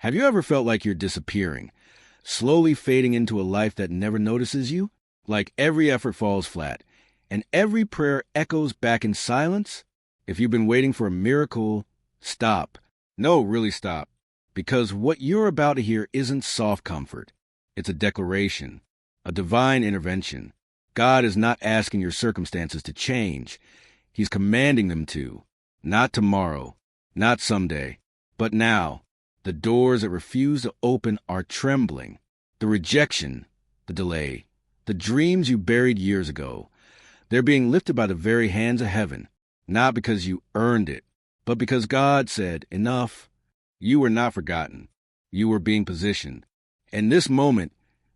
Have you ever felt like you're disappearing, slowly fading into a life that never notices you? Like every effort falls flat, and every prayer echoes back in silence? If you've been waiting for a miracle, stop. No, really stop. Because what you're about to hear isn't soft comfort. It's a declaration, a divine intervention. God is not asking your circumstances to change. He's commanding them to. Not tomorrow, not someday, but now. The doors that refuse to open are trembling. The rejection, the delay, the dreams you buried years ago, they're being lifted by the very hands of heaven, not because you earned it, but because God said, enough. You were not forgotten. You were being positioned. And this moment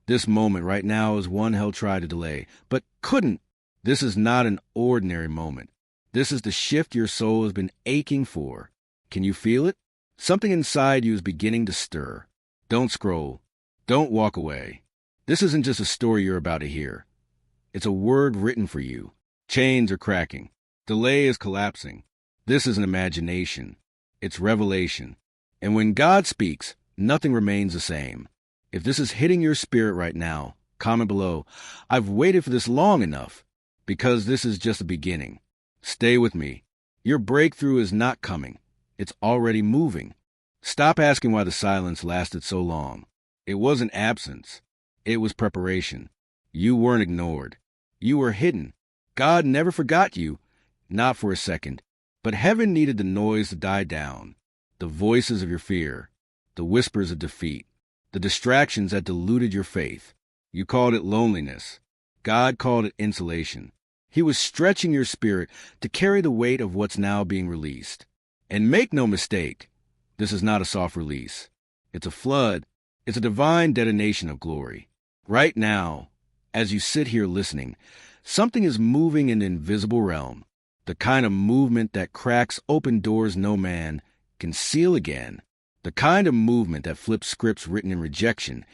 right now is one hell tried to delay, but couldn't. This is not an ordinary moment. This is the shift your soul has been aching for. Can you feel it? Something inside you is beginning to stir. Don't scroll. Don't walk away. This isn't just a story you're about to hear. It's a word written for you. Chains are cracking. Delay is collapsing. This isn't imagination. It's revelation. And when God speaks, nothing remains the same. If this is hitting your spirit right now, comment below. I've waited for this long enough, because this is just the beginning. Stay with me. Your breakthrough is not coming. It's already moving. Stop asking why the silence lasted so long. It wasn't absence. It was preparation. You weren't ignored. You were hidden. God never forgot you, not for a second. But heaven needed the noise to die down. The voices of your fear, the whispers of defeat, the distractions that diluted your faith. You called it loneliness. God called it insulation. He was stretching your spirit to carry the weight of what's now being released. And make no mistake, this is not a soft release. It's a flood. It's a divine detonation of glory. Right now, as you sit here listening, something is moving in the invisible realm, the kind of movement that cracks open doors no man can seal again, the kind of movement that flips scripts written in rejection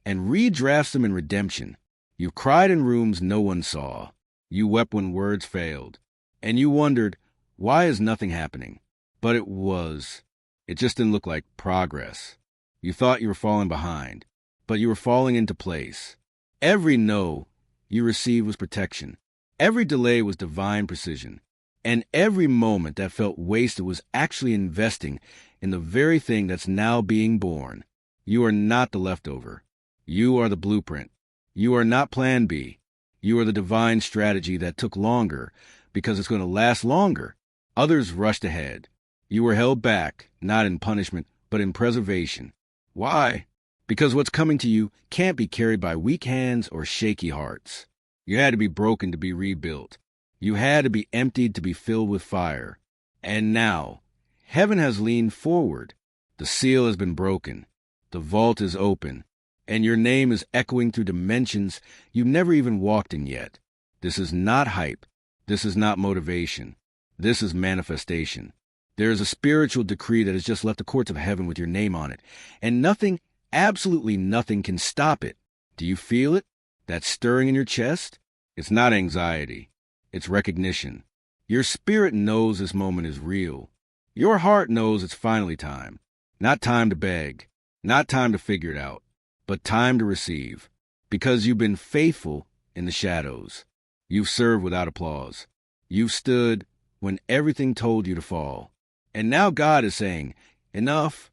and redrafts them in redemption. You cried in rooms no one saw. You wept when words failed. And you wondered, why is nothing happening? But it was. It just didn't look like progress. You thought you were falling behind, but you were falling into place. Every no you received was protection. Every delay was divine precision. And every moment that felt wasted was actually investing in the very thing that's now being born. You are not the leftover. You are the blueprint. You are not plan B. You are the divine strategy that took longer because it's going to last longer. Others rushed ahead. You were held back, not in punishment, but in preservation. Why? Because what's coming to you can't be carried by weak hands or shaky hearts. You had to be broken to be rebuilt. You had to be emptied to be filled with fire. And now, heaven has leaned forward. The seal has been broken. The vault is open. And your name is echoing through dimensions you've never even walked in yet. This is not hype. This is not motivation. This is manifestation. There is a spiritual decree that has just left the courts of heaven with your name on it. And nothing, absolutely nothing can stop it. Do you feel it? That stirring in your chest? It's not anxiety. It's recognition. Your spirit knows this moment is real. Your heart knows it's finally time. Not time to beg. Not time to figure it out. But time to receive. Because you've been faithful in the shadows. You've served without applause. You've stood when everything told you to fall. And now God is saying, enough.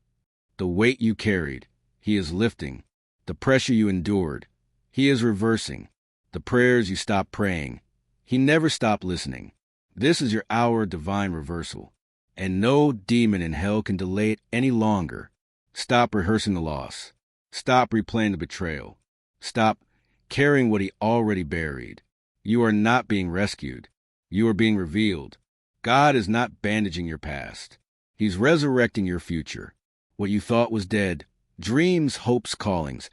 The weight you carried, He is lifting. The pressure you endured, He is reversing. The prayers you stopped praying, He never stopped listening. This is your hour of divine reversal. And no demon in hell can delay it any longer. Stop rehearsing the loss. Stop replaying the betrayal. Stop carrying what He already buried. You are not being rescued. You are being revealed. God is not bandaging your past. He's resurrecting your future. What you thought was dead, dreams, hopes, callings,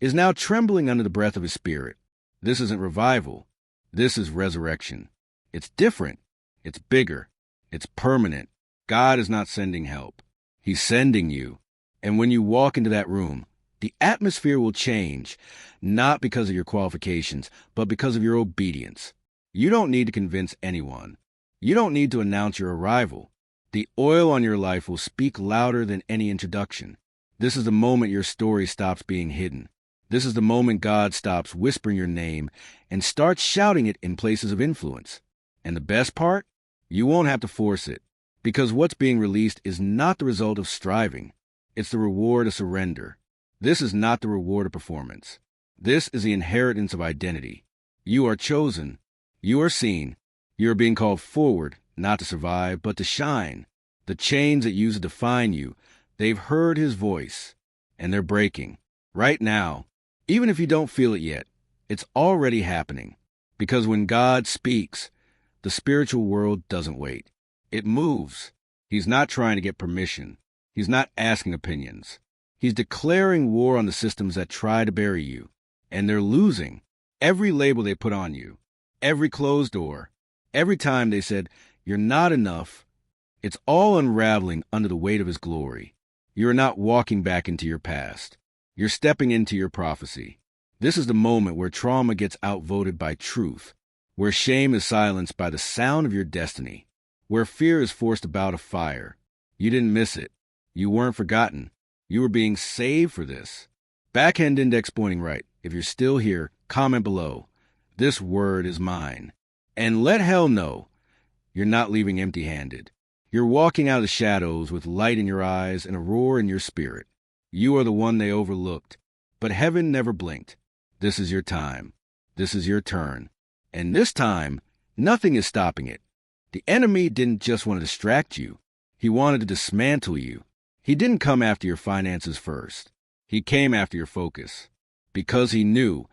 is now trembling under the breath of His Spirit. This isn't revival. This is resurrection. It's different. It's bigger. It's permanent. God is not sending help. He's sending you. And when you walk into that room, the atmosphere will change, not because of your qualifications, but because of your obedience. You don't need to convince anyone. You don't need to announce your arrival. The oil on your life will speak louder than any introduction. This is the moment your story stops being hidden. This is the moment God stops whispering your name and starts shouting it in places of influence. And the best part? You won't have to force it, because what's being released is not the result of striving. It's the reward of surrender. This is not the reward of performance. This is the inheritance of identity. You are chosen. You are seen. You are being called forward, not to survive, but to shine. The chains that used to define you, they've heard his voice, and they're breaking. Right now, even if you don't feel it yet, it's already happening. Because when God speaks, the spiritual world doesn't wait. It moves. He's not trying to get permission. He's not asking opinions. He's declaring war on the systems that try to bury you. And they're losing. Every label they put on you, every closed door, every time they said, "You're not enough," it's all unraveling under the weight of his glory. You're not walking back into your past. You're stepping into your prophecy. This is the moment where trauma gets outvoted by truth, where shame is silenced by the sound of your destiny, where fear is forced about a fire. You didn't miss it. You weren't forgotten. You were being saved for this. Backhand index pointing right. If you're still here, comment below. This word is mine. And let hell know you're not leaving empty-handed. You're walking out of the shadows with light in your eyes and a roar in your spirit. You are the one they overlooked, but heaven never blinked. This is your time. This is your turn. And this time, nothing is stopping it. The enemy didn't just want to distract you. He wanted to dismantle you. He didn't come after your finances first. He came after your focus. Because he knew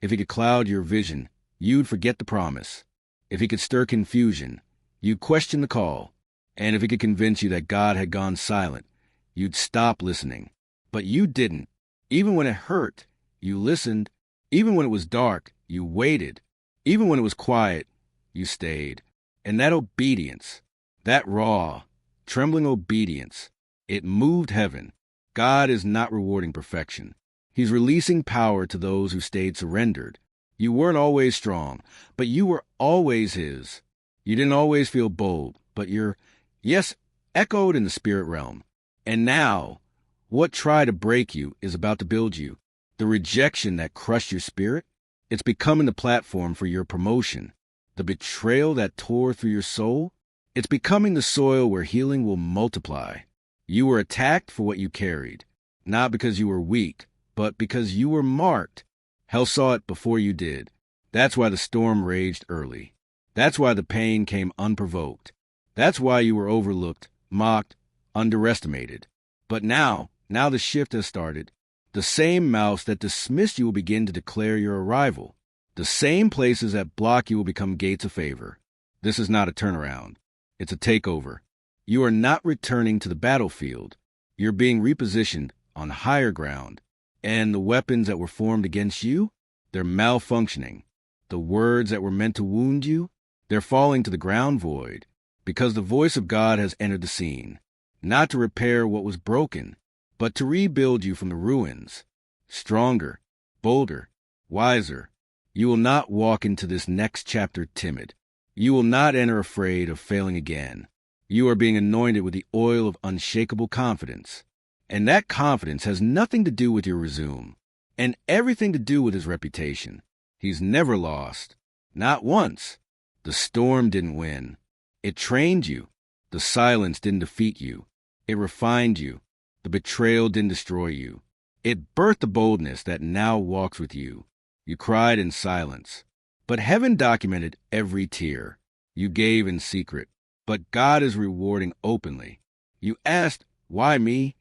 if he could cloud your vision, you'd forget the promise. If he could stir confusion, you'd question the call. And if he could convince you that God had gone silent, you'd stop listening. But you didn't. Even when it hurt, you listened. Even when it was dark, you waited. Even when it was quiet, you stayed. And that obedience, that raw, trembling obedience, it moved heaven. God is not rewarding perfection. He's releasing power to those who stayed surrendered. You weren't always strong, but you were always his. You didn't always feel bold, but your yes echoed in the spirit realm. And now, what tried to break you is about to build you. The rejection that crushed your spirit, it's becoming the platform for your promotion. The betrayal that tore through your soul, it's becoming the soil where healing will multiply. You were attacked for what you carried, not because you were weak, but because you were marked. Hell saw it before you did. That's why the storm raged early. That's why the pain came unprovoked. That's why you were overlooked, mocked, underestimated. But now the shift has started. The same mouths that dismissed you will begin to declare your arrival. The same places that block you will become gates of favor. This is not a turnaround. It's a takeover. You are not returning to the battlefield. You're being repositioned on higher ground. And the weapons that were formed against you, they're malfunctioning. The words that were meant to wound you, they're falling to the ground void. Because the voice of God has entered the scene. Not to repair what was broken, but to rebuild you from the ruins. Stronger, bolder, wiser. You will not walk into this next chapter timid. You will not enter afraid of failing again. You are being anointed with the oil of unshakable confidence. And that confidence has nothing to do with your resume, and everything to do with his reputation. He's never lost. Not once. The storm didn't win. It trained you. The silence didn't defeat you. It refined you. The betrayal didn't destroy you. It birthed the boldness that now walks with you. You cried in silence, but heaven documented every tear. You gave in secret, but God is rewarding openly. You asked, "Why me?"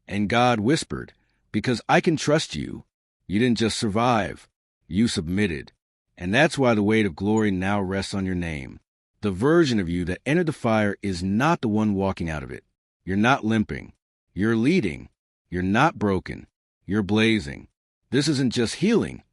And God whispered, "Because I can trust you." You didn't just survive. You submitted. And that's why the weight of glory now rests on your name. The version of you that entered the fire is not the one walking out of it. You're not limping. You're leading. You're not broken. You're blazing. This isn't just healing.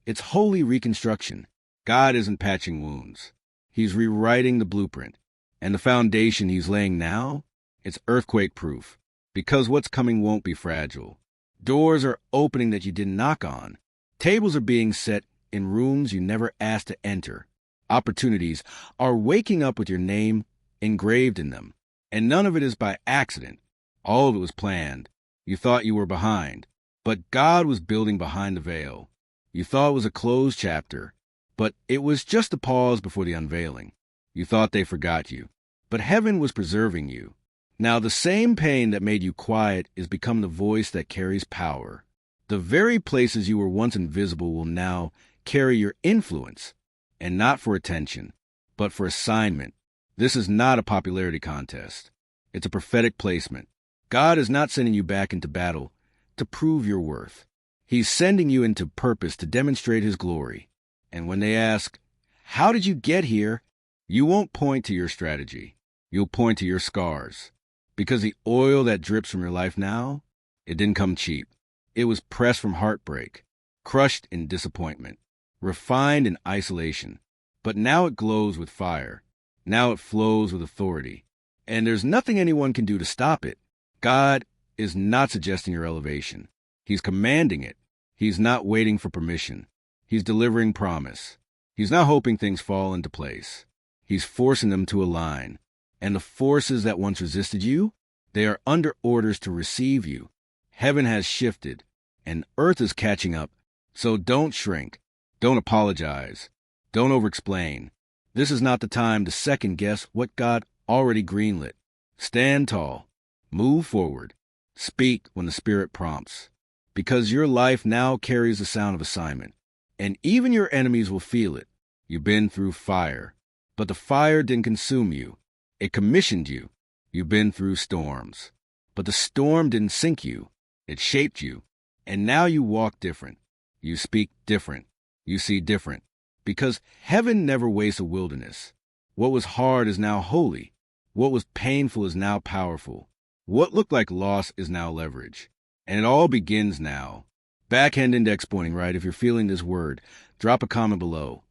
It's holy reconstruction. God isn't patching wounds. He's rewriting the blueprint. And the foundation he's laying now, it's earthquake-proof. Because what's coming won't be fragile. Doors are opening that you didn't knock on. Tables are being set in rooms you never asked to enter. Opportunities are waking up with your name engraved in them. And none of it is by accident. All of it was planned. You thought you were behind, but God was building behind the veil. You thought it was a closed chapter, but it was just a pause before the unveiling. You thought they forgot you, but heaven was preserving you. Now the same pain that made you quiet is become the voice that carries power. The very places you were once invisible will now carry your influence, and not for attention, but for assignment. This is not a popularity contest. It's a prophetic placement. God is not sending you back into battle to prove your worth. He's sending you into purpose to demonstrate his glory. And when they ask, "How did you get here?" you won't point to your strategy. You'll point to your scars. Because the oil that drips from your life now, it didn't come cheap. It was pressed from heartbreak, crushed in disappointment, refined in isolation. But now it glows with fire. Now it flows with authority. And there's nothing anyone can do to stop it. God is not suggesting your elevation. He's commanding it. He's not waiting for permission. He's delivering promise. He's not hoping things fall into place. He's forcing them to align. And the forces that once resisted you, they are under orders to receive you. Heaven has shifted, and earth is catching up. So don't shrink. Don't apologize. Don't over-explain. This is not the time to second-guess what God already greenlit. Stand tall. Move forward. Speak when the Spirit prompts. Because your life now carries the sound of assignment. And even your enemies will feel it. You've been through fire. But the fire didn't consume you. It commissioned you. You've been through storms. But the storm didn't sink you. It shaped you. And now you walk different. You speak different. You see different. Because heaven never wastes a wilderness. What was hard is now holy. What was painful is now powerful. What looked like loss is now leverage. And it all begins now. Backhand index pointing, right? If you're feeling this word, drop a comment below.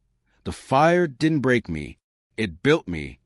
The fire didn't break me. It built me.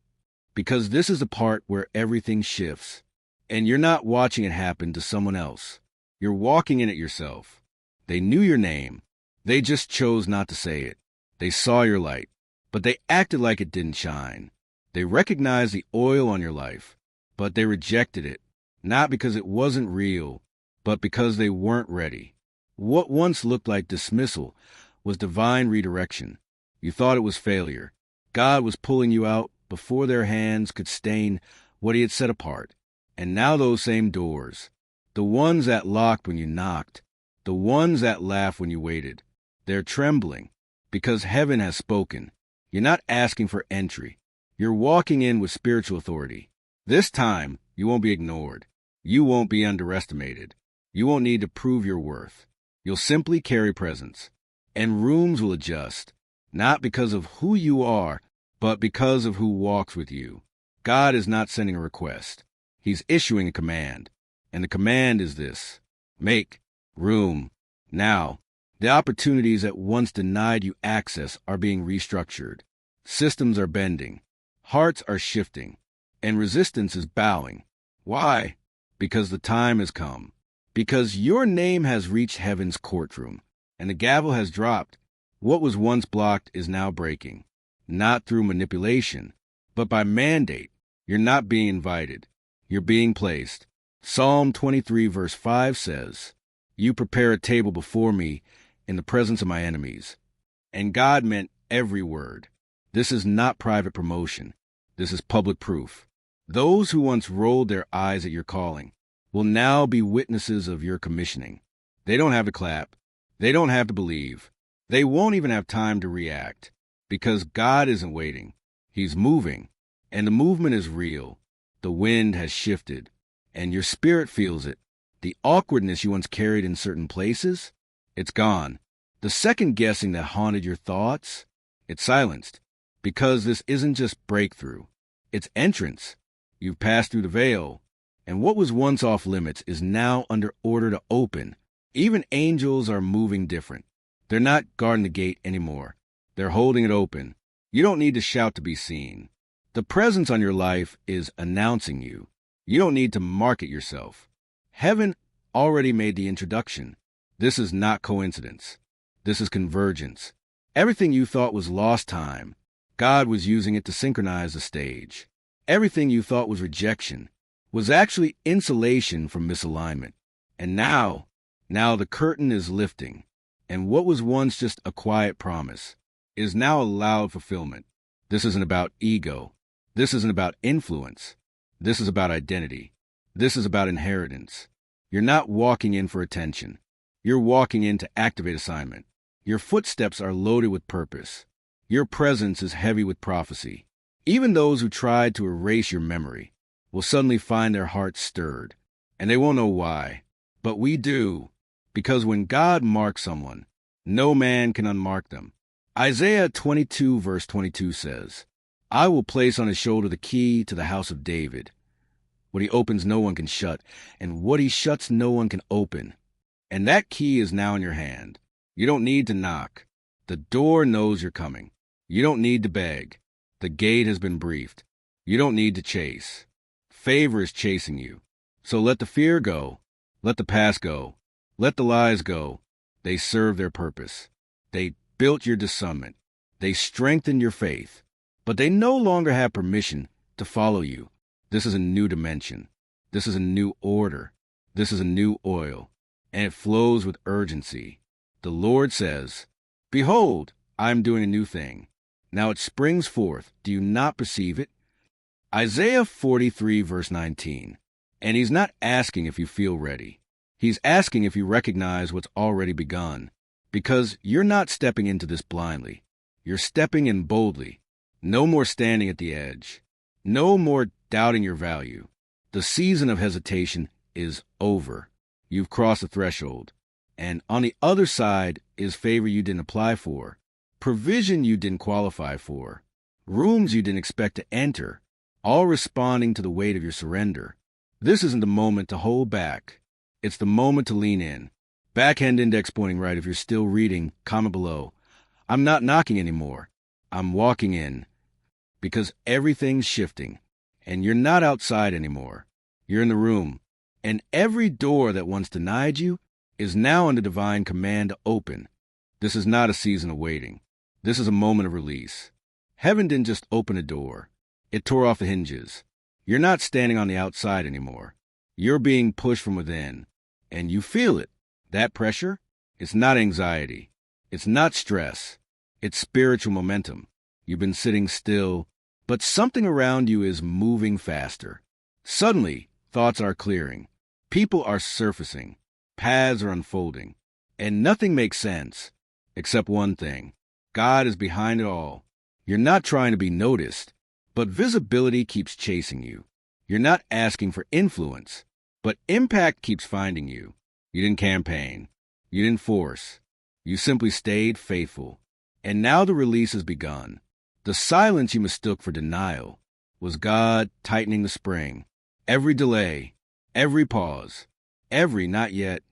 Because this is the part where everything shifts. And you're not watching it happen to someone else. You're walking in it yourself. They knew your name. They just chose not to say it. They saw your light, but they acted like it didn't shine. They recognized the oil on your life, but they rejected it, not because it wasn't real, but because they weren't ready. What once looked like dismissal was divine redirection. You thought it was failure. God was pulling you out before their hands could stain what he had set apart. And now those same doors, the ones that locked when you knocked, the ones that laughed when you waited, they're trembling because heaven has spoken. You're not asking for entry. You're walking in with spiritual authority. This time, you won't be ignored. You won't be underestimated. You won't need to prove your worth. You'll simply carry presence. And rooms will adjust, not because of who you are, but because of who walks with you. God is not sending a request. He's issuing a command. And the command is this: make room now. The opportunities that once denied you access are being restructured. Systems are bending. Hearts are shifting. And resistance is bowing. Why? Because the time has come. Because your name has reached heaven's courtroom. And the gavel has dropped. What was once blocked is now breaking. Not through manipulation, but by mandate. You're not being invited. You're being placed. Psalm 23 verse 5 says, "You prepare a table before me in the presence of my enemies." And God meant every word. This is not private promotion. This is public proof. Those who once rolled their eyes at your calling will now be witnesses of your commissioning. They don't have to clap. They don't have to believe. They won't even have time to react. Because God isn't waiting. He's moving. And the movement is real. The wind has shifted. And your spirit feels it. The awkwardness you once carried in certain places, it's gone. The second guessing that haunted your thoughts, it's silenced. Because this isn't just breakthrough. It's entrance. You've passed through the veil. And what was once off limits is now under order to open. Even angels are moving different. They're not guarding the gate anymore. They're holding it open. You don't need to shout to be seen. The presence on your life is announcing you. You don't need to market yourself. Heaven already made the introduction. This is not coincidence. This is convergence. Everything you thought was lost time, God was using it to synchronize the stage. Everything you thought was rejection was actually insulation from misalignment. And now the curtain is lifting, and what was once just a quiet promise is now a loud fulfillment. This isn't about ego. This isn't about influence. This is about identity. This is about inheritance. You're not walking in for attention. You're walking in to activate assignment. Your footsteps are loaded with purpose. Your presence is heavy with prophecy. Even those who tried to erase your memory will suddenly find their hearts stirred, and they won't know why. But we do, because when God marks someone, no man can unmark them. Isaiah 22 verse 22 says, I will place on his shoulder the key to the house of David. What he opens no one can shut, and what he shuts no one can open. And that key is now in your hand. You don't need to knock. The door knows you're coming. You don't need to beg. The gate has been briefed. You don't need to chase. Favor is chasing you. So let the fear go. Let the past go. Let the lies go. They serve their purpose. They built your discernment. They strengthened your faith. But they no longer have permission to follow you. This is a new dimension. This is a new order. This is a new oil. And it flows with urgency. The Lord says, Behold, I am doing a new thing. Now it springs forth. Do you not perceive it? Isaiah 43 verse 19. And he's not asking if you feel ready. He's asking if you recognize what's already begun. Because you're not stepping into this blindly. You're stepping in boldly. No more standing at the edge. No more doubting your value. The season of hesitation is over. You've crossed the threshold. And on the other side is favor you didn't apply for, provision you didn't qualify for, rooms you didn't expect to enter, all responding to the weight of your surrender. This isn't the moment to hold back. It's the moment to lean in. Backhand index pointing right if you're still reading, comment below. I'm not knocking anymore. I'm walking in. Because everything's shifting. And you're not outside anymore. You're in the room. And every door that once denied you is now under divine command to open. This is not a season of waiting. This is a moment of release. Heaven didn't just open a door. It tore off the hinges. You're not standing on the outside anymore. You're being pushed from within. And you feel it. That pressure? It's not anxiety. It's not stress. It's spiritual momentum. You've been sitting still, but something around you is moving faster. Suddenly, thoughts are clearing. People are surfacing. Paths are unfolding. And nothing makes sense, except one thing. God is behind it all. You're not trying to be noticed, but visibility keeps chasing you. You're not asking for influence, but impact keeps finding you. You didn't campaign. You didn't force. You simply stayed faithful. And now the release has begun. The silence you mistook for denial was God tightening the spring. Every delay, every pause, every not yet,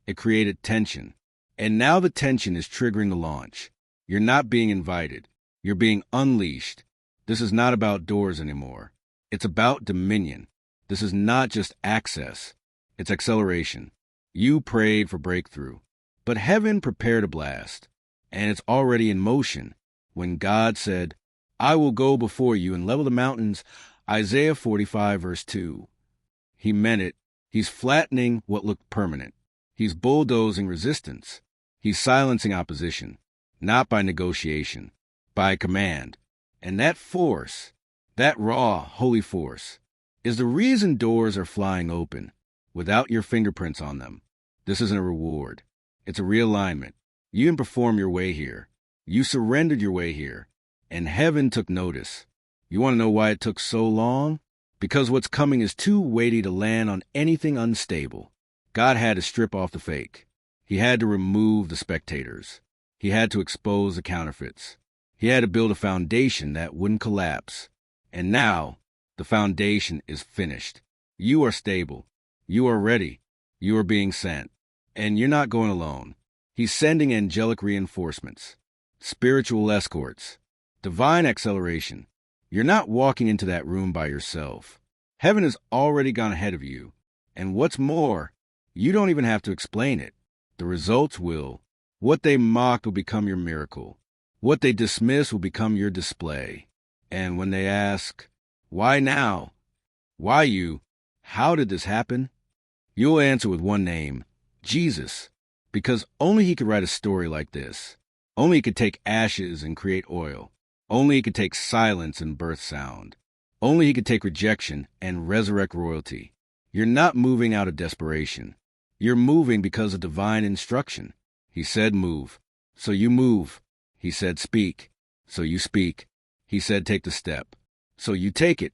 it created tension. And now the tension is triggering the launch. You're not being invited. You're being unleashed. This is not about doors anymore. It's about dominion. This is not just access. It's acceleration. You prayed for breakthrough, but heaven prepared a blast, and it's already in motion. When God said, I will go before you and level the mountains, Isaiah 45 verse 2. He meant it. He's flattening what looked permanent. He's bulldozing resistance. He's silencing opposition, not by negotiation, by command. And that force, that raw, holy force, is the reason doors are flying open without your fingerprints on them. This isn't a reward. It's a realignment. You didn't perform your way here. You surrendered your way here, and heaven took notice. You want to know why it took so long? Because what's coming is too weighty to land on anything unstable. God had to strip off the fake. He had to remove the spectators. He had to expose the counterfeits. He had to build a foundation that wouldn't collapse. And now, the foundation is finished. You are stable. You are ready. You are being sent. And you're not going alone. He's sending angelic reinforcements, spiritual escorts, divine acceleration. You're not walking into that room by yourself. Heaven has already gone ahead of you. And what's more, you don't even have to explain it. The results will. What they mocked will become your miracle. What they dismiss will become your display. And when they ask, why now? Why you? How did this happen? You'll answer with one name, Jesus, because only he could write a story like this. Only he could take ashes and create oil. Only he could take silence and birth sound. Only he could take rejection and resurrect royalty. You're not moving out of desperation. You're moving because of divine instruction. He said move, so you move. He said speak, so you speak. He said take the step, so you take it,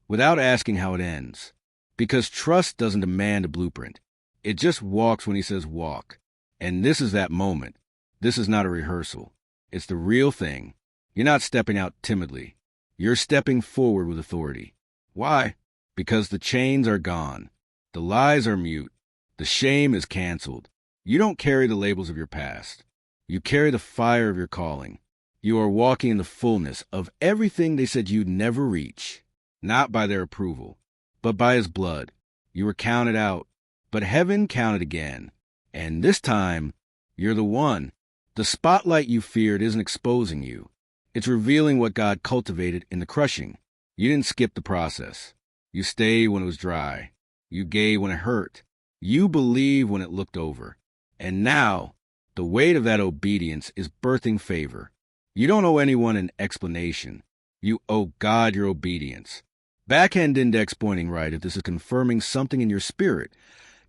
without asking how it ends. Because trust doesn't demand a blueprint. It just walks when he says walk. And this is that moment. This is not a rehearsal. It's the real thing. You're not stepping out timidly. You're stepping forward with authority. Why? Because the chains are gone. The lies are mute. The shame is canceled. You don't carry the labels of your past. You carry the fire of your calling. You are walking in the fullness of everything they said you'd never reach. Not by their approval, but by his blood. You were counted out, but heaven counted again. And this time, you're the one. The spotlight you feared isn't exposing you. It's revealing what God cultivated in the crushing. You didn't skip the process. You stayed when it was dry. You gave when it hurt. You believed when it looked over. And now, the weight of that obedience is birthing favor. You don't owe anyone an explanation. You owe God your obedience. Backhand index pointing right if this is confirming something in your spirit.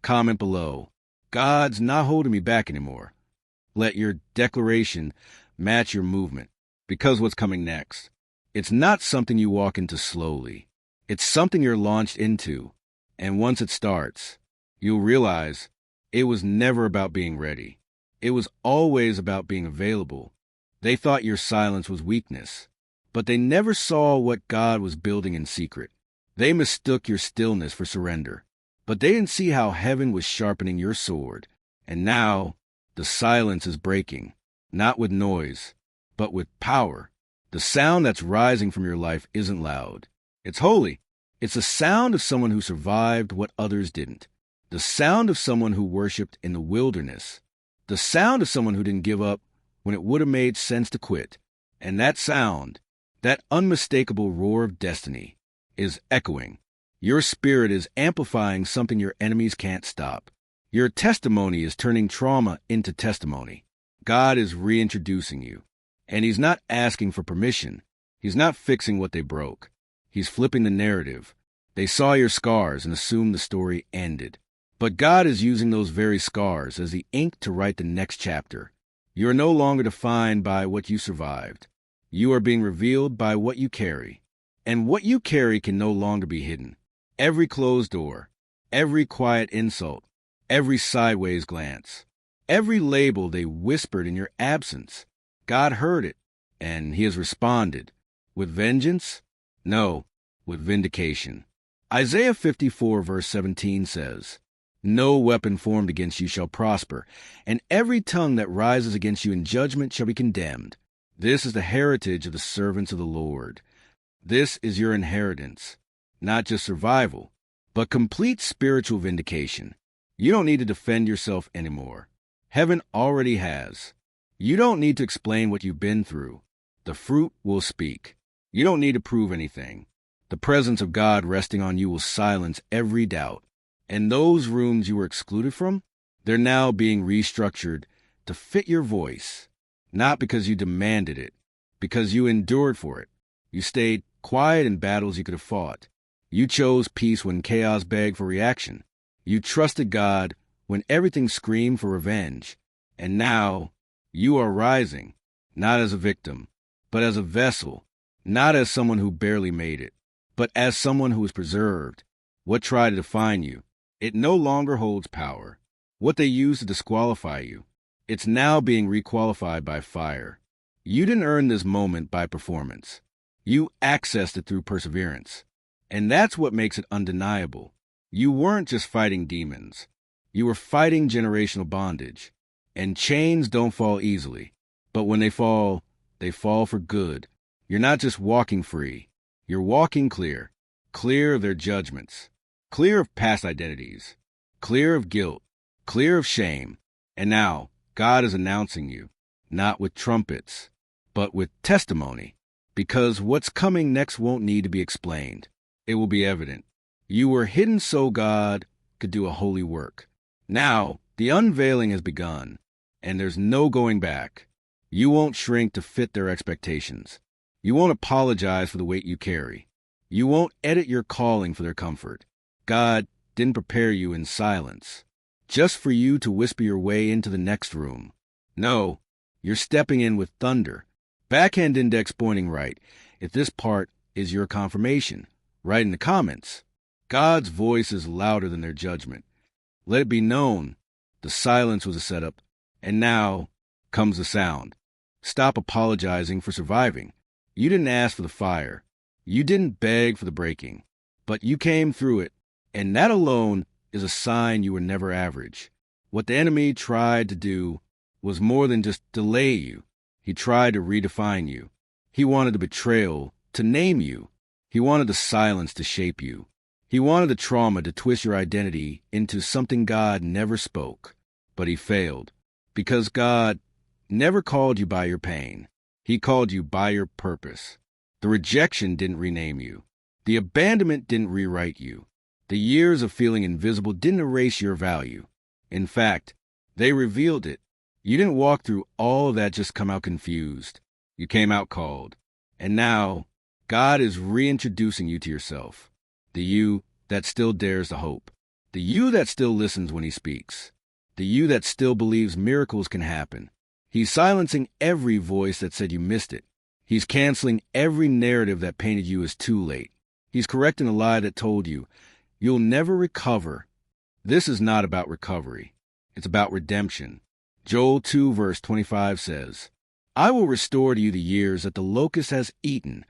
Comment below. God's not holding me back anymore. Let your declaration match your movement. Because what's coming next? It's not something you walk into slowly. It's something you're launched into. And once it starts, you'll realize it was never about being ready. It was always about being available. They thought your silence was weakness, but they never saw what God was building in secret. They mistook your stillness for surrender, but they didn't see how heaven was sharpening your sword. And now, the silence is breaking, not with noise, but with power. The sound that's rising from your life isn't loud. It's holy. It's the sound of someone who survived what others didn't. The sound of someone who worshiped in the wilderness. The sound of someone who didn't give up when it would have made sense to quit. And that sound, that unmistakable roar of destiny, is echoing. Your spirit is amplifying something your enemies can't stop. Your testimony is turning trauma into testimony. God is reintroducing you. And he's not asking for permission. He's not fixing what they broke. He's flipping the narrative. They saw your scars and assumed the story ended. But God is using those very scars as the ink to write the next chapter. You are no longer defined by what you survived. You are being revealed by what you carry. And what you carry can no longer be hidden. Every closed door, every quiet insult, every sideways glance, every label they whispered in your absence, God heard it, and he has responded. With vengeance? No, with vindication. Isaiah 54 verse 17 says, "No weapon formed against you shall prosper, and every tongue that rises against you in judgment shall be condemned. This is the heritage of the servants of the Lord." This is your inheritance. Not just survival, but complete spiritual vindication. You don't need to defend yourself anymore. Heaven already has. You don't need to explain what you've been through. The fruit will speak. You don't need to prove anything. The presence of God resting on you will silence every doubt. And those rooms you were excluded from, they're now being restructured to fit your voice. Not because you demanded it, because you endured for it. You stayed quiet in battles you could have fought. You chose peace when chaos begged for reaction. You trusted God when everything screamed for revenge. And now, you are rising, not as a victim, but as a vessel, not as someone who barely made it, but as someone who is preserved. What tried to define you, it no longer holds power. What they used to disqualify you, it's now being requalified by fire. You didn't earn this moment by performance. You accessed it through perseverance. And that's what makes it undeniable. You weren't just fighting demons. You were fighting generational bondage. And chains don't fall easily. But when they fall for good. You're not just walking free. You're walking clear. Clear of their judgments. Clear of past identities. Clear of guilt. Clear of shame. And now, God is announcing you, not with trumpets, but with testimony. Because what's coming next won't need to be explained. It will be evident. You were hidden so God could do a holy work. Now, the unveiling has begun, and there's no going back. You won't shrink to fit their expectations. You won't apologize for the weight you carry. You won't edit your calling for their comfort. God didn't prepare you in silence, just for you to whisper your way into the next room. No, you're stepping in with thunder. Backhand index pointing right, if this part is your confirmation. Write in the comments. God's voice is louder than their judgment. Let it be known, the silence was a setup, and now comes the sound. Stop apologizing for surviving. You didn't ask for the fire. You didn't beg for the breaking. But you came through it, and that alone is a sign you were never average. What the enemy tried to do was more than just delay you. He tried to redefine you. He wanted the betrayal to name you. He wanted the silence to shape you. He wanted the trauma to twist your identity into something God never spoke. But he failed, because God never called you by your pain. He called you by your purpose. The rejection didn't rename you. The abandonment didn't rewrite you. The years of feeling invisible didn't erase your value. In fact, they revealed it. You didn't walk through all of that just come out confused. You came out called. And now, God is reintroducing you to yourself. The you that still dares to hope. The you that still listens when he speaks. The you that still believes miracles can happen. He's silencing every voice that said you missed it. He's canceling every narrative that painted you as too late. He's correcting a lie that told you, you'll never recover. This is not about recovery. It's about redemption. Joel 2 verse 25 says, I will restore to you the years that the locust has eaten.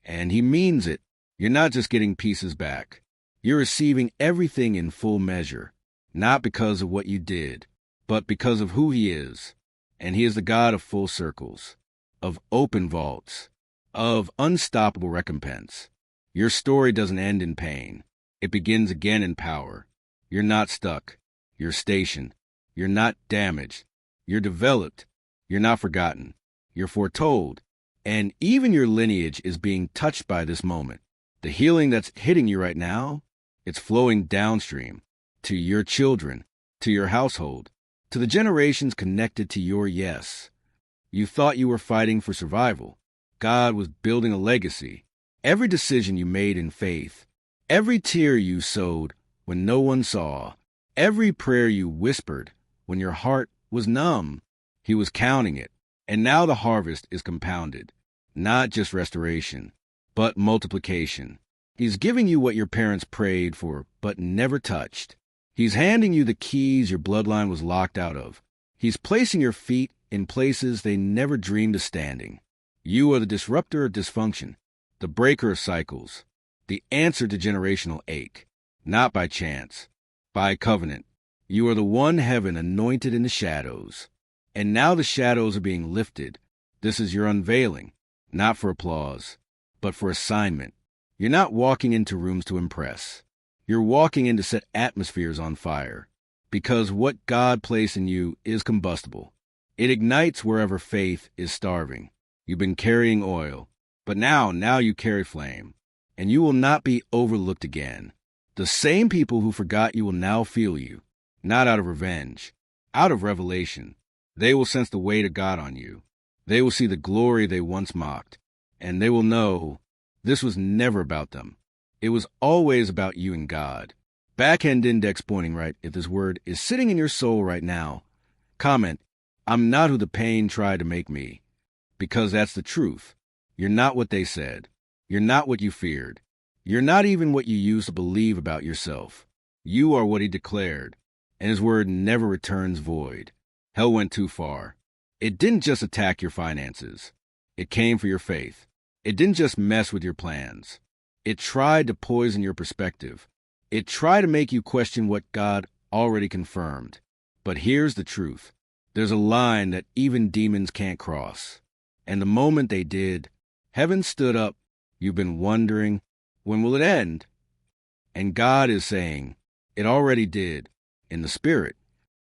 And he means it. You're not just getting pieces back. You're receiving everything in full measure, not because of what you did, but because of who he is. And he is the God of full circles, of open vaults, of unstoppable recompense. Your story doesn't end in pain. It begins again in power. You're not stuck. You're stationed. You're not damaged. You're developed. You're not forgotten. You're foretold. And even your lineage is being touched by this moment. The healing that's hitting you right now, it's flowing downstream to your children, to your household, to the generations connected to your yes. You thought you were fighting for survival. God was building a legacy. Every decision you made in faith, every tear you sowed when no one saw, every prayer you whispered when your heart was numb, he was counting it. And now the harvest is compounded, not just restoration, but multiplication. He's giving you what your parents prayed for but never touched. He's handing you the keys your bloodline was locked out of. He's placing your feet in places they never dreamed of standing. You are the disruptor of dysfunction, the breaker of cycles, the answer to generational ache, not by chance, by covenant. You are the one heaven anointed in the shadows. And now the shadows are being lifted. This is your unveiling, not for applause, but for assignment. You're not walking into rooms to impress. You're walking in to set atmospheres on fire, because what God placed in you is combustible. It ignites wherever faith is starving. You've been carrying oil, but now you carry flame, and you will not be overlooked again. The same people who forgot you will now feel you, not out of revenge, out of revelation. They will sense the weight of God on you. They will see the glory they once mocked, and they will know this was never about them. It was always about you and God. Backhand index pointing right if this word is sitting in your soul right now. Comment, I'm not who the pain tried to make me, because that's the truth. You're not what they said. You're not what you feared. You're not even what you used to believe about yourself. You are what he declared, and his word never returns void. Hell went too far. It didn't just attack your finances. It came for your faith. It didn't just mess with your plans. It tried to poison your perspective. It tried to make you question what God already confirmed. But here's the truth. There's a line that even demons can't cross. And the moment they did, heaven stood up. You've been wondering, when will it end? And God is saying, it already did, in the spirit.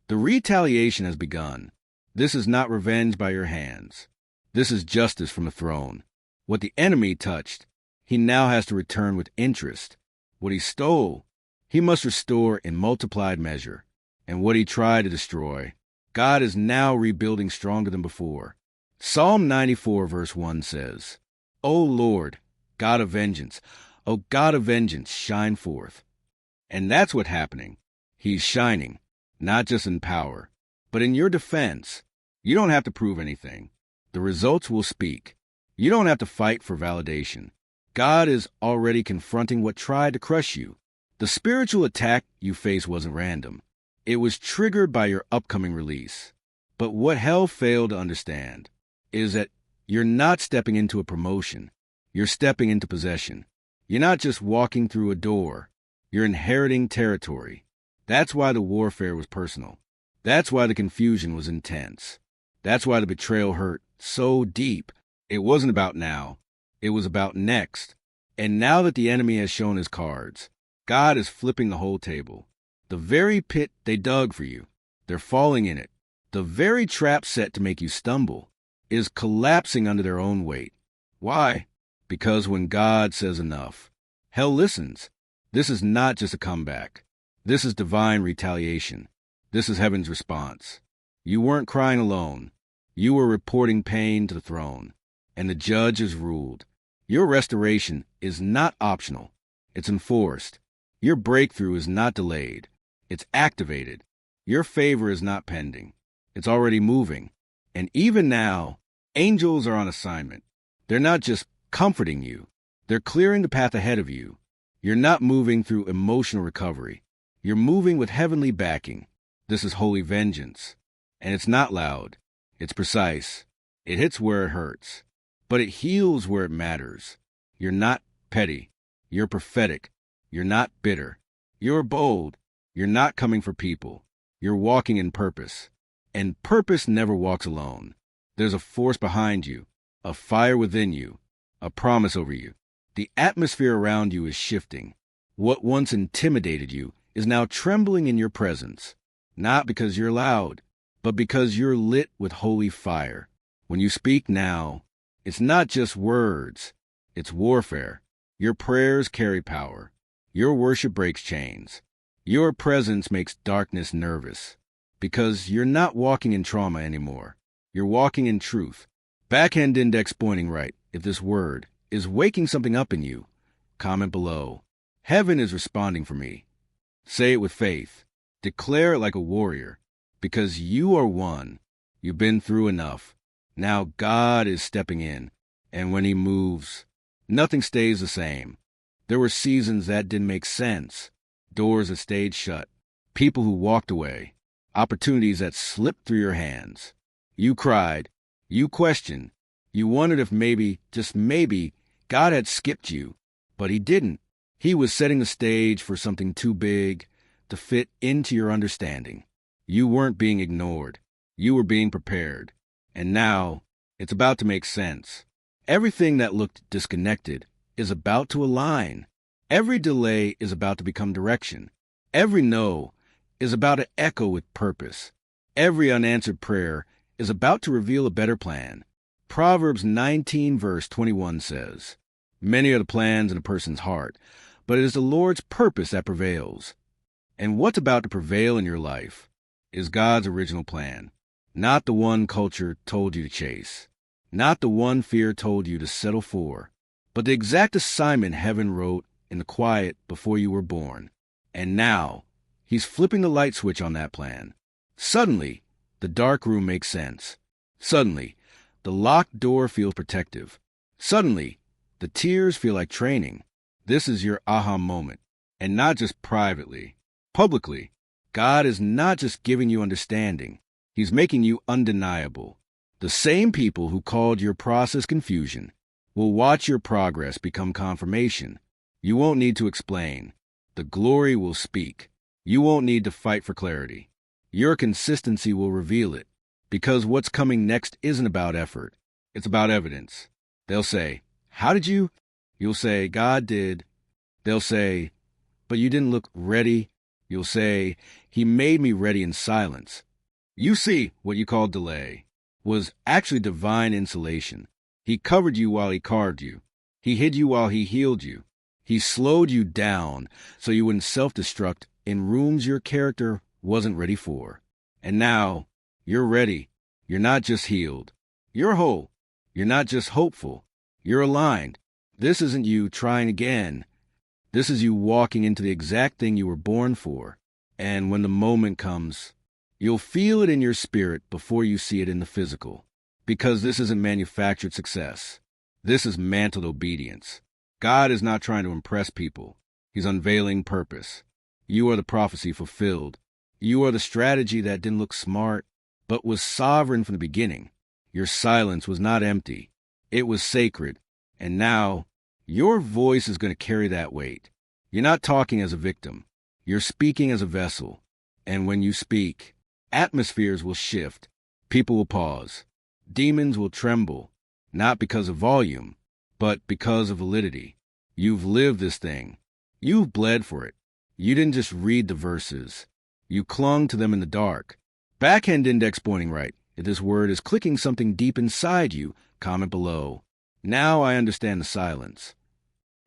The retaliation has begun. This is not revenge by your hands. This is justice from the throne. What the enemy touched, he now has to return with interest. What he stole, He must restore in multiplied measure. And what he tried to destroy, God is now rebuilding stronger than before. Psalm 94 verse 1 says, O Lord, God of vengeance, O God of vengeance, shine forth. And that's what's happening. He's shining, not just in power, but in your defense. You don't have to prove anything. The results will speak. You don't have to fight for validation. God is already confronting what tried to crush you. The spiritual attack you face wasn't random. It was triggered by your upcoming release. But what hell failed to understand is that you're not stepping into a promotion. You're stepping into possession. You're not just walking through a door. You're inheriting territory. That's why the warfare was personal. That's why the confusion was intense. That's why the betrayal hurt so deep. It wasn't about now. It was about next. And now that the enemy has shown his cards, God is flipping the whole table. The very pit they dug for you, they're falling in it. The very trap set to make you stumble is collapsing under their own weight. Why? Because when God says enough, hell listens. This is not just a comeback. This is divine retaliation. This is heaven's response. You weren't crying alone. You were reporting pain to the throne, and the judge has ruled. Your restoration is not optional. It's enforced. Your breakthrough is not delayed. It's activated. Your favor is not pending. It's already moving. And even now, angels are on assignment. They're not just comforting you. They're clearing the path ahead of you. You're not moving through emotional recovery. You're moving with heavenly backing. This is holy vengeance. And it's not loud. It's precise. It hits where it hurts. But it heals where it matters. You're not petty. You're prophetic. You're not bitter. You're bold. You're not coming for people. You're walking in purpose. And purpose never walks alone. There's a force behind you, a fire within you, a promise over you. The atmosphere around you is shifting. What once intimidated you is now trembling in your presence, not because you're loud, but because you're lit with holy fire. When you speak now, it's not just words, it's warfare. Your prayers carry power. Your worship breaks chains. Your presence makes darkness nervous, because you're not walking in trauma anymore. You're walking in truth. Backhand index pointing right if this word is waking something up in you. Comment below. Heaven is responding for me. Say it with faith. Declare it like a warrior, because you are one. You've been through enough. Now God is stepping in, and when he moves, nothing stays the same. There were seasons that didn't make sense. Doors that stayed shut, people who walked away, opportunities that slipped through your hands. You cried, you questioned, you wondered if maybe, just maybe, God had skipped you, but he didn't. He was setting the stage for something too big to fit into your understanding. You weren't being ignored. You were being prepared. And now, it's about to make sense. Everything that looked disconnected is about to align. Every delay is about to become direction. Every no is about to echo with purpose. Every unanswered prayer is about to reveal a better plan. Proverbs 19 verse 21 says, Many are the plans in a person's heart, but it is the Lord's purpose that prevails. And what's about to prevail in your life is God's original plan, not the one culture told you to chase, not the one fear told you to settle for, but the exact assignment heaven wrote in the quiet before you were born. And now, he's flipping the light switch on that plan. Suddenly, the dark room makes sense. Suddenly, the locked door feels protective. Suddenly, the tears feel like training. This is your aha moment, and not just privately. Publicly, God is not just giving you understanding. He's making you undeniable. The same people who called your process confusion will watch your progress become confirmation. You won't need to explain. The glory will speak. You won't need to fight for clarity. Your consistency will reveal it, because what's coming next isn't about effort. It's about evidence. They'll say, How did you? You'll say, God did. They'll say, But you didn't look ready. You'll say, He made me ready in silence. You see, what you call delay was actually divine insulation. He covered you while he carved you. He hid you while he healed you. He slowed you down so you wouldn't self-destruct in rooms your character wasn't ready for. And now, you're ready. You're not just healed. You're whole. You're not just hopeful. You're aligned. This isn't you trying again. This is you walking into the exact thing you were born for. And when the moment comes, you'll feel it in your spirit before you see it in the physical. Because this isn't manufactured success. This is mantled obedience. God is not trying to impress people. He's unveiling purpose. You are the prophecy fulfilled. You are the strategy that didn't look smart, but was sovereign from the beginning. Your silence was not empty. It was sacred. And now, your voice is going to carry that weight. You're not talking as a victim. You're speaking as a vessel. And when you speak, atmospheres will shift. People will pause. Demons will tremble. Not because of volume, but because of validity. You've lived this thing. You've bled for it. You didn't just read the verses. You clung to them in the dark. Backhand index pointing right. If this word is clicking something deep inside you, comment below. Now I understand the silence.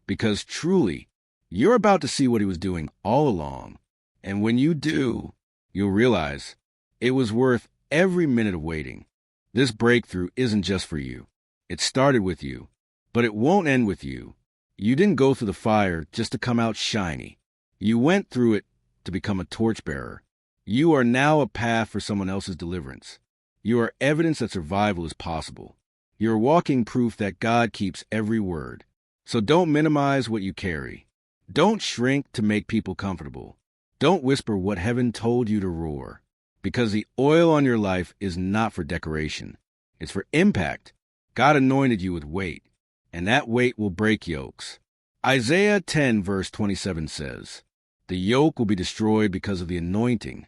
Because truly, you're about to see what he was doing all along. And when you do, you'll realize it was worth every minute of waiting. This breakthrough isn't just for you. It started with you, but it won't end with you. You didn't go through the fire just to come out shiny. You went through it to become a torchbearer. You are now a path for someone else's deliverance. You are evidence that survival is possible. You're walking proof that God keeps every word. So don't minimize what you carry. Don't shrink to make people comfortable. Don't whisper what heaven told you to roar. Because the oil on your life is not for decoration. It's for impact. God anointed you with weight, and that weight will break yokes. Isaiah 10 verse 27 says, "The yoke will be destroyed because of the anointing."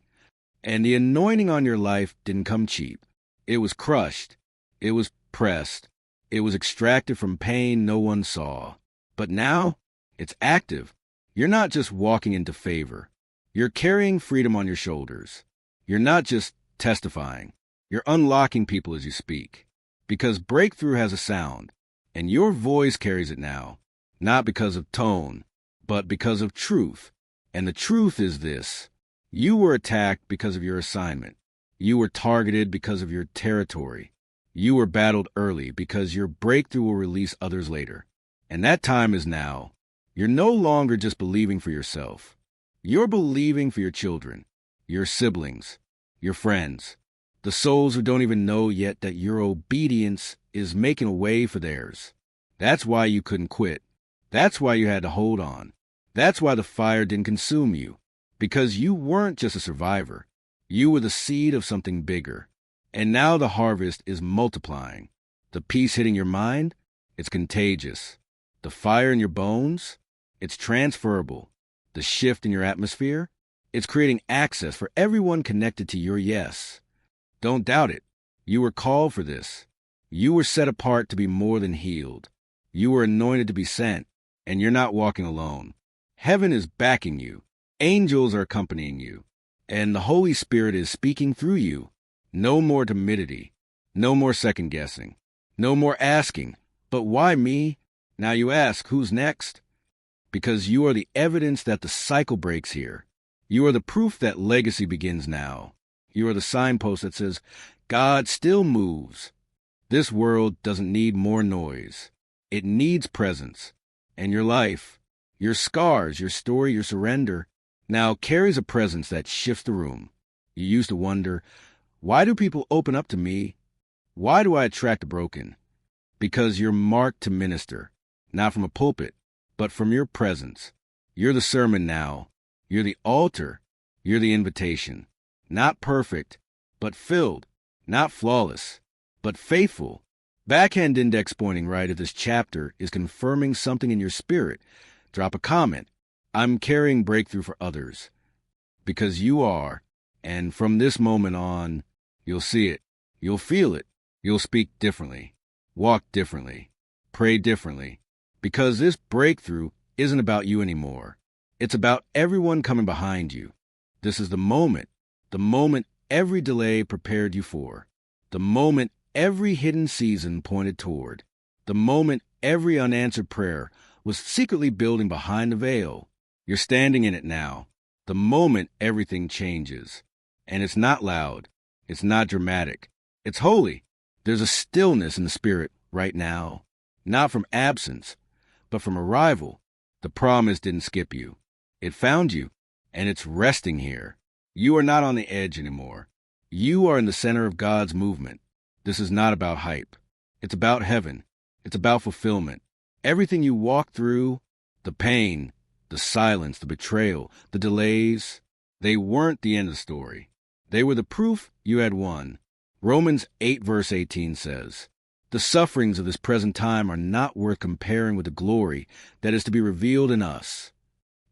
And the anointing on your life didn't come cheap. It was crushed. It was pressed. It was extracted from pain no one saw. But now, it's active. You're not just walking into favor. You're carrying freedom on your shoulders. You're not just testifying. You're unlocking people as you speak. Because breakthrough has a sound, and your voice carries it now. Not because of tone, but because of truth. And the truth is this. You were attacked because of your assignment. You were targeted because of your territory. You were battled early because your breakthrough will release others later. And that time is now. You're no longer just believing for yourself. You're believing for your children, your siblings, your friends, the souls who don't even know yet that your obedience is making a way for theirs. That's why you couldn't quit. That's why you had to hold on. That's why the fire didn't consume you. Because you weren't just a survivor. You were the seed of something bigger. And now the harvest is multiplying. The peace hitting your mind, it's contagious. The fire in your bones, it's transferable. The shift in your atmosphere, it's creating access for everyone connected to your yes. Don't doubt it. You were called for this. You were set apart to be more than healed. You were anointed to be sent, and you're not walking alone. Heaven is backing you. Angels are accompanying you, and the Holy Spirit is speaking through you. No more timidity. No more second guessing. No more asking, but why me? Now you ask, who's next? Because you are the evidence that the cycle breaks here. You are the proof that legacy begins now. You are the signpost that says, God still moves. This world doesn't need more noise. It needs presence. And your life, your scars, your story, your surrender, now carries a presence that shifts the room. You used to wonder, why do people open up to me? Why do I attract the broken? Because you're marked to minister, not from a pulpit, but from your presence. You're the sermon now. You're the altar. You're the invitation. Not perfect, but filled. Not flawless, but faithful. Backhand index pointing right at this chapter is confirming something in your spirit. Drop a comment. I'm carrying breakthrough for others. Because you are. And from this moment on, you'll see it. You'll feel it. You'll speak differently. Walk differently. Pray differently. Because this breakthrough isn't about you anymore. It's about everyone coming behind you. This is the moment every delay prepared you for. The moment every hidden season pointed toward. The moment every unanswered prayer was secretly building behind the veil. You're standing in it now, the moment everything changes. And it's not loud. It's not dramatic. It's holy. There's a stillness in the spirit right now, not from absence, but from arrival. The promise didn't skip you. It found you, and it's resting here. You are not on the edge anymore. You are in the center of God's movement. This is not about hype. It's about heaven. It's about fulfillment. Everything you walk through, the pain, the silence, the betrayal, the delays, they weren't the end of the story. They were the proof you had won. Romans 8 verse 18 says, "The sufferings of this present time are not worth comparing with the glory that is to be revealed in us."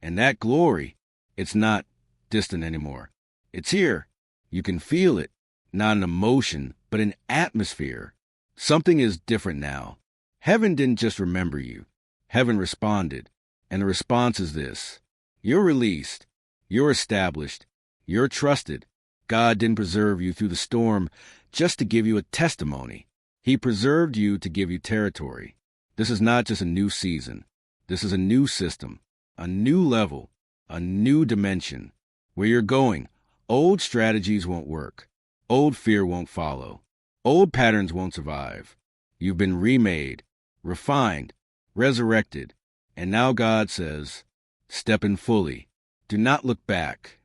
And that glory, it's not distant anymore. It's here. You can feel it, not an emotion, but an atmosphere. Something is different now. Heaven didn't just remember you. Heaven responded. And the response is this: you're released. You're established. You're trusted. God didn't preserve you through the storm just to give you a testimony. He preserved you to give you territory. This is not just a new season. This is a new system, a new level, a new dimension. Where you're going, old strategies won't work. Old fear won't follow. Old patterns won't survive. You've been remade, refined, resurrected, and now God says, step in fully. Do not look back.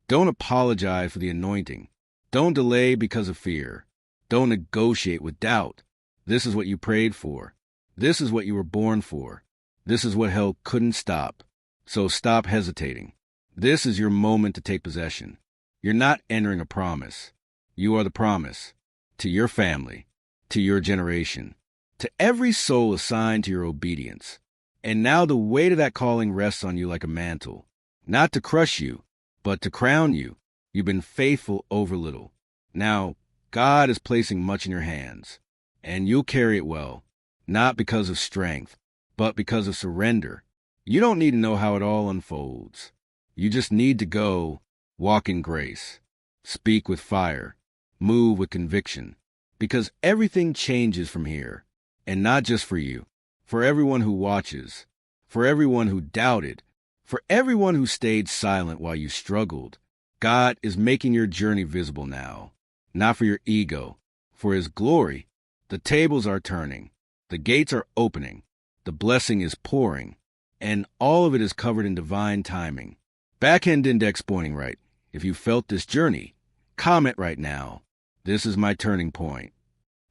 Don't apologize for the anointing. Don't delay because of fear. Don't negotiate with doubt. This is what you prayed for. This is what you were born for. This is what hell couldn't stop. So stop hesitating. This is your moment to take possession. You're not entering a promise. You are the promise. To your family. To your generation. To every soul assigned to your obedience. And now the weight of that calling rests on you like a mantle. Not to crush you, but to crown you. You've been faithful over little. Now, God is placing much in your hands. And you'll carry it well. Not because of strength, but because of surrender. You don't need to know how it all unfolds. You just need to go, walk in grace, speak with fire, move with conviction. Because everything changes from here. And not just for you. For everyone who watches. For everyone who doubted. For everyone who stayed silent while you struggled. God is making your journey visible now. Not for your ego. For His glory. The tables are turning. The gates are opening. The blessing is pouring. And all of it is covered in divine timing. Backhand index pointing right. If you felt this journey, comment right now. This is my turning point.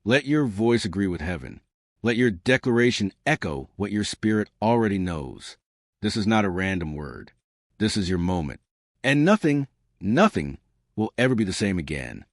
Let your voice agree with heaven. Let your declaration echo what your spirit already knows. This is not a random word. This is your moment. And nothing will ever be the same again.